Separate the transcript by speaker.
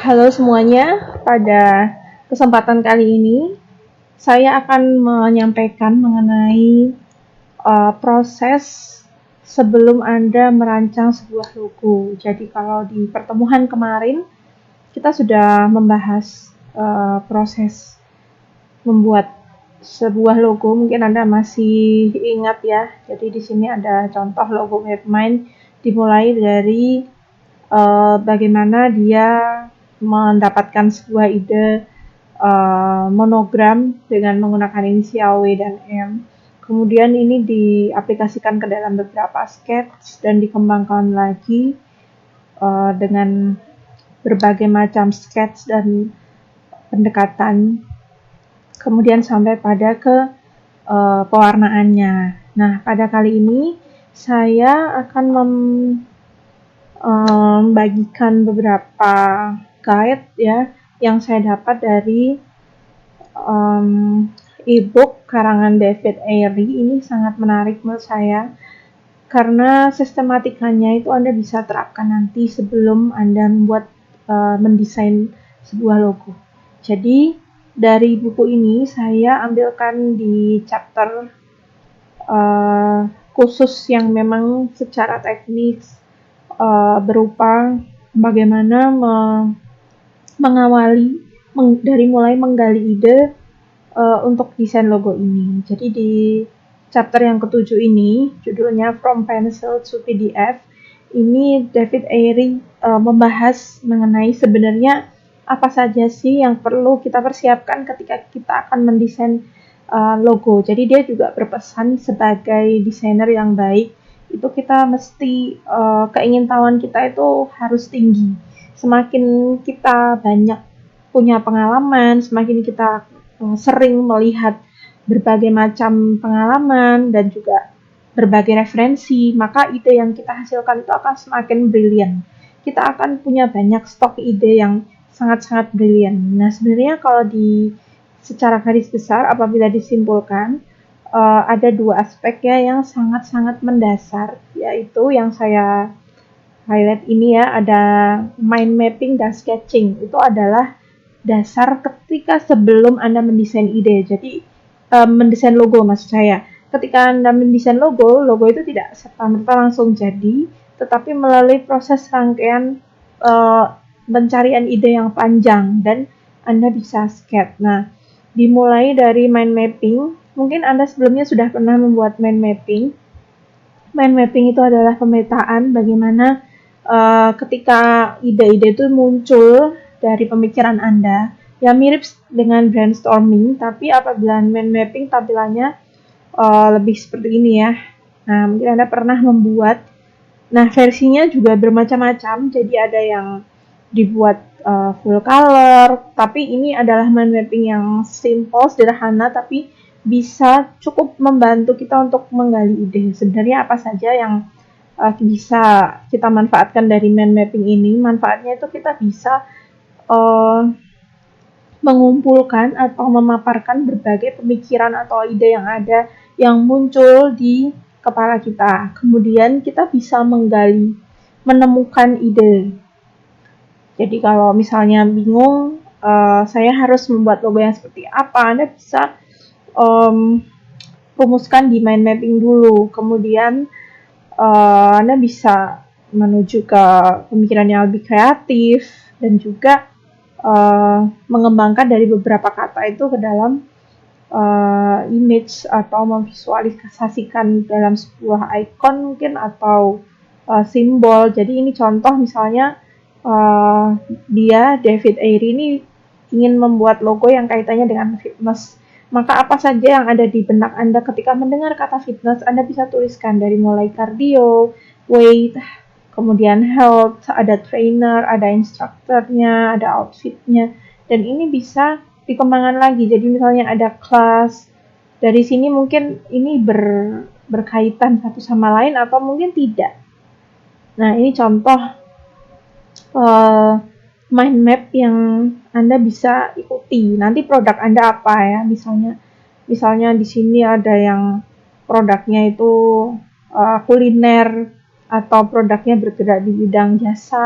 Speaker 1: Halo semuanya, pada kesempatan kali ini saya akan menyampaikan mengenai proses sebelum Anda merancang sebuah logo. Jadi kalau di pertemuan kemarin kita sudah membahas proses membuat sebuah logo, mungkin Anda masih ingat ya. Jadi di sini ada contoh logo Webmind dimulai dari bagaimana dia mendapatkan sebuah ide monogram dengan menggunakan inisial W dan M. Kemudian ini diaplikasikan ke dalam beberapa sketch dan dikembangkan lagi dengan berbagai macam sketch dan pendekatan. Kemudian sampai pada ke pewarnaannya. Nah, pada kali ini saya akan membagikan beberapa guide ya yang saya dapat dari e-book karangan David Eyre. Ini sangat menarik menurut saya karena sistematikanya itu Anda bisa terapkan nanti sebelum Anda membuat mendesain sebuah logo. Jadi dari buku ini saya ambilkan di chapter khusus yang memang secara teknis berupa bagaimana mengawali dari mulai menggali ide untuk desain logo ini. Jadi di chapter yang ketujuh ini, judulnya From Pencil to PDF, ini David Eyre membahas mengenai sebenarnya apa saja sih yang perlu kita persiapkan ketika kita akan mendesain logo. Jadi dia juga berpesan sebagai desainer yang baik, itu kita mesti keingintahuan kita itu harus tinggi. Semakin kita banyak punya pengalaman, semakin kita sering melihat berbagai macam pengalaman dan juga berbagai referensi, maka ide yang kita hasilkan itu akan semakin brilian. Kita akan punya banyak stok ide yang sangat-sangat brilian. Nah, sebenarnya kalau secara garis besar apabila disimpulkan ada dua aspek ya yang sangat-sangat mendasar, yaitu yang saya highlight ini ya, ada mind mapping dan sketching. Itu adalah dasar ketika sebelum Anda mendesain ide. Jadi mendesain logo maksud saya. Ketika Anda mendesain logo itu tidak serta-merta langsung jadi, tetapi melalui proses rangkaian pencarian ide yang panjang dan Anda bisa sketch. Nah, dimulai dari mind mapping. Mungkin Anda sebelumnya sudah pernah membuat mind mapping. Mind mapping itu adalah pemetaan bagaimana ketika ide-ide itu muncul dari pemikiran Anda. Ya mirip dengan brainstorming, tapi apabila mind mapping tampilannya lebih seperti ini ya. Nah, mungkin Anda pernah membuat. Nah, versinya juga bermacam-macam. Jadi ada yang dibuat full color, tapi ini adalah mind mapping yang simple, sederhana, tapi bisa cukup membantu kita untuk menggali ide. Sebenarnya apa saja yang bisa kita manfaatkan dari mind mapping ini? Manfaatnya itu kita bisa mengumpulkan atau memaparkan berbagai pemikiran atau ide yang ada yang muncul di kepala kita. Kemudian kita bisa menggali, menemukan ide. Jadi kalau misalnya bingung, saya harus membuat logo yang seperti apa, Anda bisa rumuskan di mind mapping dulu. Kemudian Anda bisa menuju ke pemikiran yang lebih kreatif dan juga mengembangkan dari beberapa kata itu ke dalam image atau memvisualisasikan dalam sebuah icon mungkin atau simbol. Jadi ini contoh misalnya dia David Eyre ini ingin membuat logo yang kaitannya dengan fitness. Maka apa saja yang ada di benak Anda ketika mendengar kata fitness, Anda bisa tuliskan dari mulai cardio, weight, kemudian health, ada trainer, ada instrukturnya, ada outfitnya, dan ini bisa dikembangkan lagi. Jadi misalnya ada kelas, dari sini mungkin ini berkaitan satu sama lain atau mungkin tidak. Nah, ini contoh mind map yang Anda bisa ikuti. Nanti produk Anda apa ya? Misalnya di sini ada yang produknya itu kuliner atau produknya bergerak di bidang jasa.